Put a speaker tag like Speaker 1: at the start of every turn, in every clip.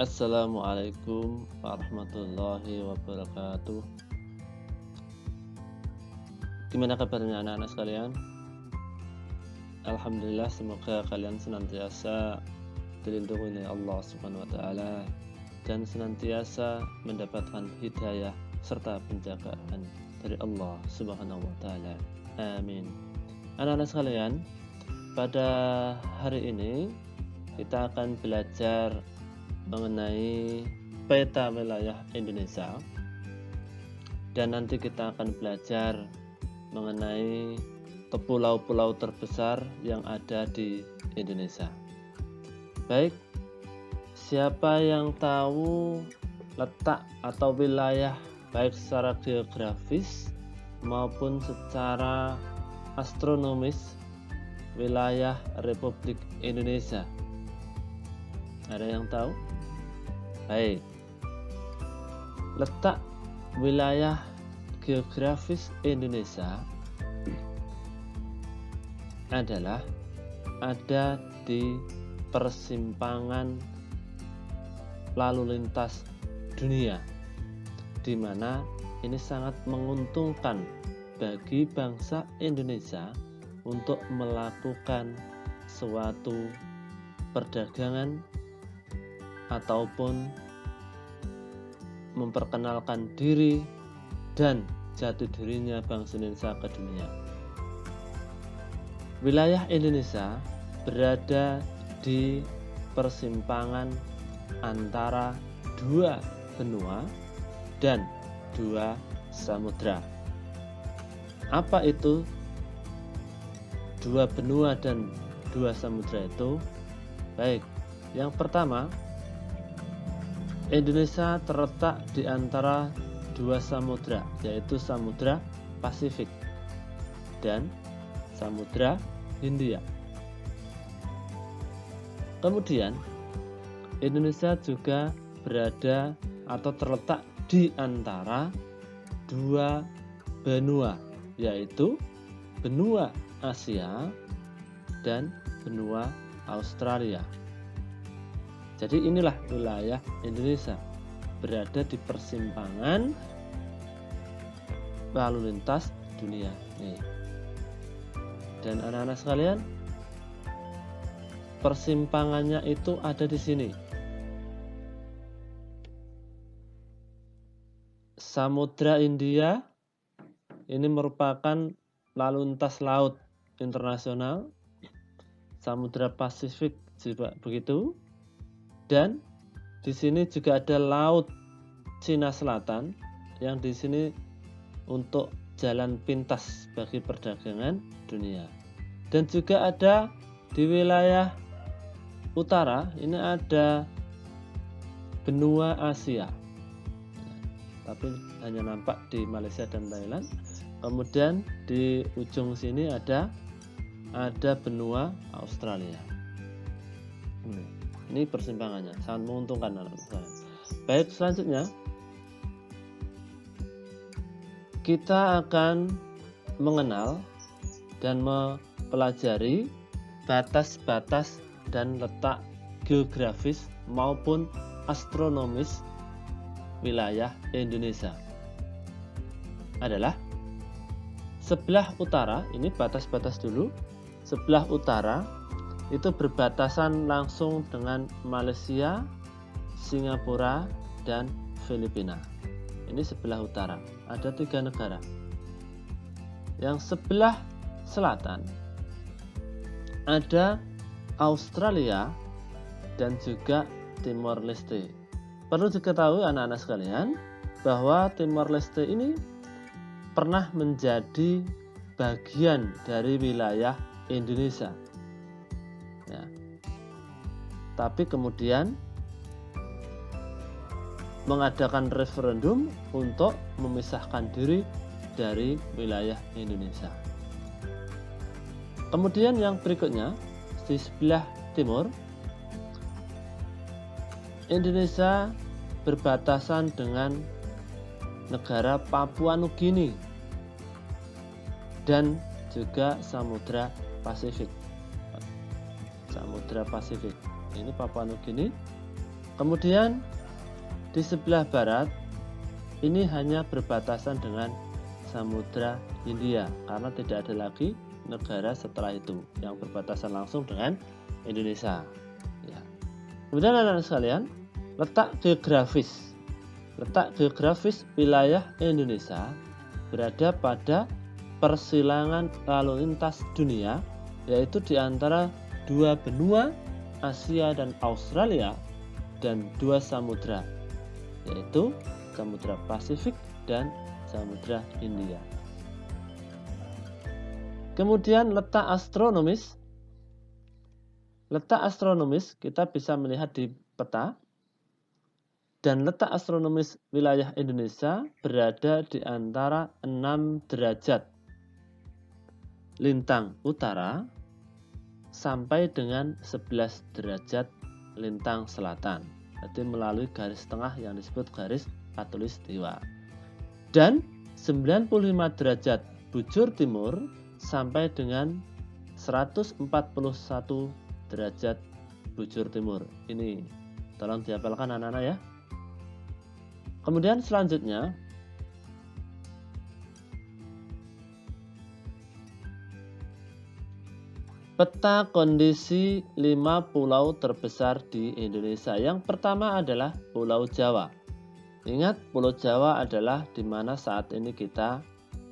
Speaker 1: Assalamualaikum warahmatullahi wabarakatuh. Gimana kabarnya anak-anak sekalian? Alhamdulillah, semoga kalian senantiasa dilindungi oleh Allah Subhanahu wa taala dan senantiasa mendapatkan hidayah serta penjagaan dari Allah Subhanahu wa taala. Amin. Anak-anak sekalian, pada hari ini kita akan belajar mengenai peta wilayah Indonesia, dan nanti kita akan belajar mengenai pulau-pulau terbesar yang ada di Indonesia. Baik, siapa yang tahu letak atau wilayah baik secara geografis maupun secara astronomis wilayah Republik Indonesia? Ada yang tahu? Baik, letak wilayah geografis Indonesia adalah ada di persimpangan lalu lintas dunia, di mana ini sangat menguntungkan bagi bangsa Indonesia untuk melakukan suatu perdagangan ataupun memperkenalkan diri dan jati dirinya bangsa Indonesia ke dunia. Wilayah Indonesia berada di persimpangan antara dua benua dan dua samudra. Apa itu dua benua dan dua samudra itu? Baik, yang pertama, Indonesia terletak di antara dua samudra, yaitu Samudra Pasifik dan Samudra Hindia. Kemudian, Indonesia juga berada atau terletak di antara dua benua, yaitu benua Asia dan benua Australia. Jadi inilah wilayah Indonesia, berada di persimpangan lalu lintas dunia. Dan anak-anak sekalian, persimpangannya itu ada di sini. Samudra Hindia ini merupakan lalu lintas laut internasional. Samudra Pasifik juga begitu. Dan di sini juga ada Laut Cina Selatan yang di sini untuk jalan pintas bagi perdagangan dunia. Dan juga ada di wilayah utara, ini ada benua Asia. Tapi hanya nampak di Malaysia dan Thailand. Kemudian di ujung sini ada benua Australia. Ini persimpangannya, sangat menguntungkan anak-anak. Baik, selanjutnya kita akan mengenal dan mempelajari batas-batas dan letak geografis maupun astronomis wilayah Indonesia. Adalah sebelah utara, ini batas-batas dulu. Sebelah utara itu berbatasan langsung dengan Malaysia, Singapura, dan Filipina. Ini sebelah utara, ada 3 negara. Yang sebelah selatan ada Australia dan juga Timor Leste. Perlu diketahui anak-anak sekalian bahwa Timor Leste ini pernah menjadi bagian dari wilayah Indonesia. Tapi kemudian mengadakan referendum untuk memisahkan diri dari wilayah Indonesia. Kemudian yang berikutnya, di sebelah timur, Indonesia berbatasan dengan negara Papua Nugini dan juga Samudra Pasifik. Samudra Pasifik. Ini Papua Nugini Kemudian di sebelah barat ini hanya berbatasan dengan Samudra Hindia karena tidak ada lagi negara setelah itu yang berbatasan langsung dengan Indonesia. Ya. Kemudian anak-anak sekalian, letak geografis wilayah Indonesia berada pada persilangan lalu lintas dunia, yaitu di antara dua benua Asia dan Australia dan dua samudra, yaitu Samudra Pasifik dan Samudra Hindia. Kemudian letak astronomis kita bisa melihat di peta, dan letak astronomis wilayah Indonesia berada di antara 6 derajat lintang utara sampai dengan 11 derajat lintang selatan. Jadi melalui garis tengah yang disebut garis khatulistiwa. Dan 95 derajat bujur timur sampai dengan 141 derajat bujur timur. Ini tolong dihafalkan anak-anak ya. Kemudian selanjutnya peta kondisi 5 pulau terbesar di Indonesia. Yang pertama adalah Pulau Jawa. Ingat, Pulau Jawa adalah di mana saat ini kita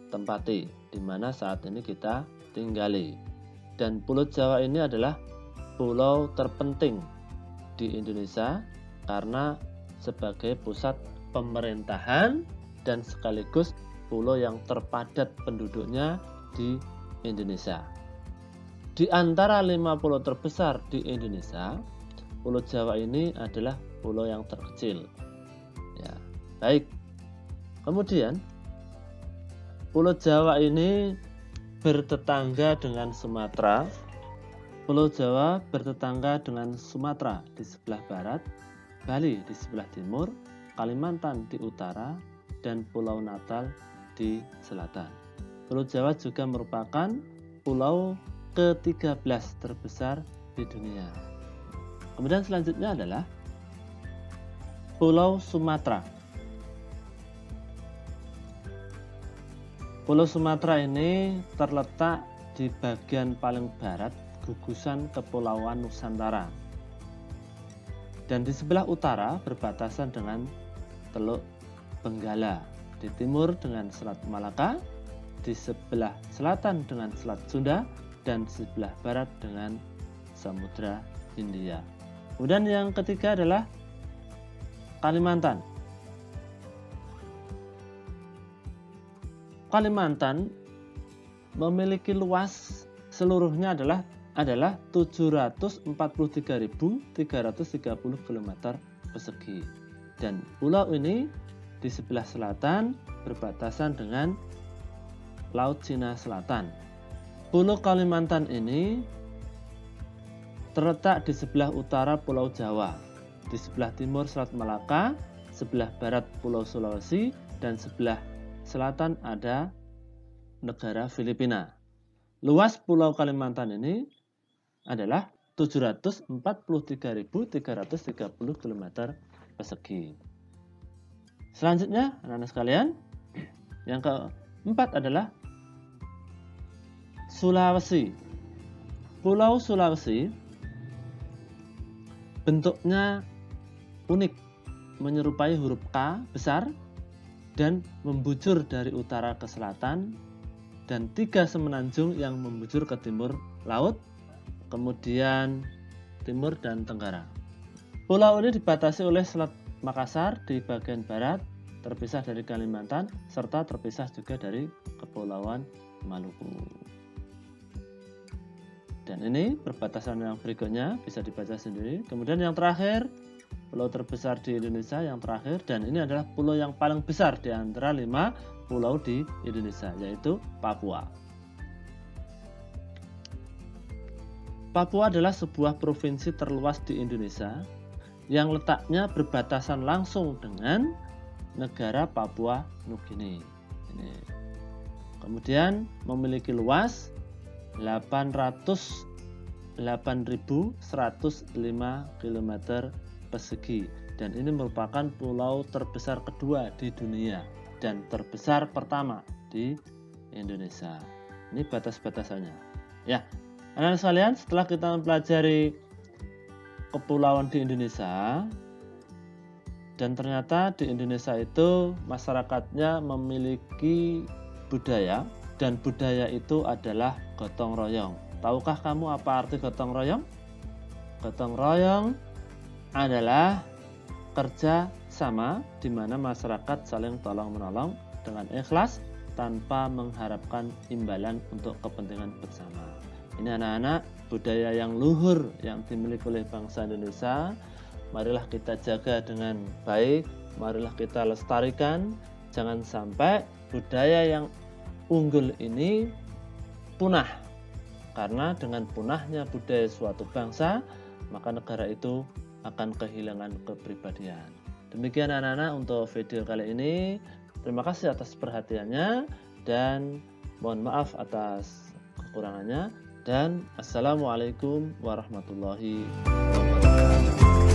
Speaker 1: tempati, di mana saat ini kita tinggali. Dan Pulau Jawa ini adalah pulau terpenting di Indonesia karena sebagai pusat pemerintahan dan sekaligus pulau yang terpadat penduduknya di Indonesia. Di antara 5 pulau terbesar di Indonesia, Pulau Jawa ini adalah pulau yang terkecil. Ya, baik. Kemudian Pulau Jawa ini bertetangga dengan Sumatera. Pulau Jawa bertetangga dengan Sumatera di sebelah barat, Bali di sebelah timur, Kalimantan di utara, dan Pulau Natal di selatan. Pulau Jawa juga merupakan pulau ke-13 terbesar di dunia. Kemudian selanjutnya adalah Pulau Sumatera. Pulau Sumatera ini terletak di bagian paling barat gugusan Kepulauan Nusantara. Dan di sebelah utara berbatasan dengan Teluk Benggala, di timur dengan Selat Malaka, di sebelah selatan dengan Selat Sunda, dan sebelah barat dengan Samudra Hindia. Kemudian yang ketiga adalah Kalimantan. Kalimantan memiliki luas seluruhnya adalah 743.330 km persegi. Dan pulau ini di sebelah selatan berbatasan dengan Laut Cina Selatan. Pulau Kalimantan ini terletak di sebelah utara Pulau Jawa, di sebelah timur Selat Malaka, sebelah barat Pulau Sulawesi, dan sebelah selatan ada negara Filipina. Luas Pulau Kalimantan ini adalah 743.330 km persegi. Selanjutnya, anak-anak sekalian, yang keempat adalah Sulawesi. Pulau Sulawesi bentuknya unik, menyerupai huruf K besar dan membujur dari utara ke selatan, dan 3 semenanjung yang membujur ke timur laut, kemudian timur dan tenggara. Pulau ini dibatasi oleh Selat Makassar di bagian barat, terpisah dari Kalimantan, serta terpisah juga dari Kepulauan Maluku. Dan ini perbatasan yang berikutnya bisa dibaca sendiri. Kemudian yang terakhir, pulau terbesar di Indonesia yang terakhir, dan ini adalah pulau yang paling besar di antara 5 pulau di Indonesia, yaitu Papua. Papua adalah sebuah provinsi terluas di Indonesia yang letaknya berbatasan langsung dengan negara Papua Nugini. Kemudian memiliki luas 808.105 km persegi dan ini merupakan pulau terbesar kedua di dunia dan terbesar pertama di Indonesia. Ini batas-batasannya. Ya, anak-anak sekalian, setelah kita mempelajari kepulauan di Indonesia, dan ternyata di Indonesia itu masyarakatnya memiliki budaya, dan budaya itu adalah gotong royong. Tahukah kamu apa arti gotong royong? Gotong royong adalah kerja sama di mana masyarakat saling tolong-menolong dengan ikhlas tanpa mengharapkan imbalan untuk kepentingan bersama. Ini anak-anak budaya yang luhur yang dimiliki oleh bangsa Indonesia. Marilah kita jaga dengan baik, marilah kita lestarikan. Jangan sampai budaya yang unggul ini punah. Karena dengan punahnya budaya suatu bangsa, maka negara itu akan kehilangan kepribadian. Demikian anak-anak untuk video kali ini. Terima kasih atas perhatiannya dan mohon maaf atas kekurangannya. Dan assalamualaikum warahmatullahi wabarakatuh.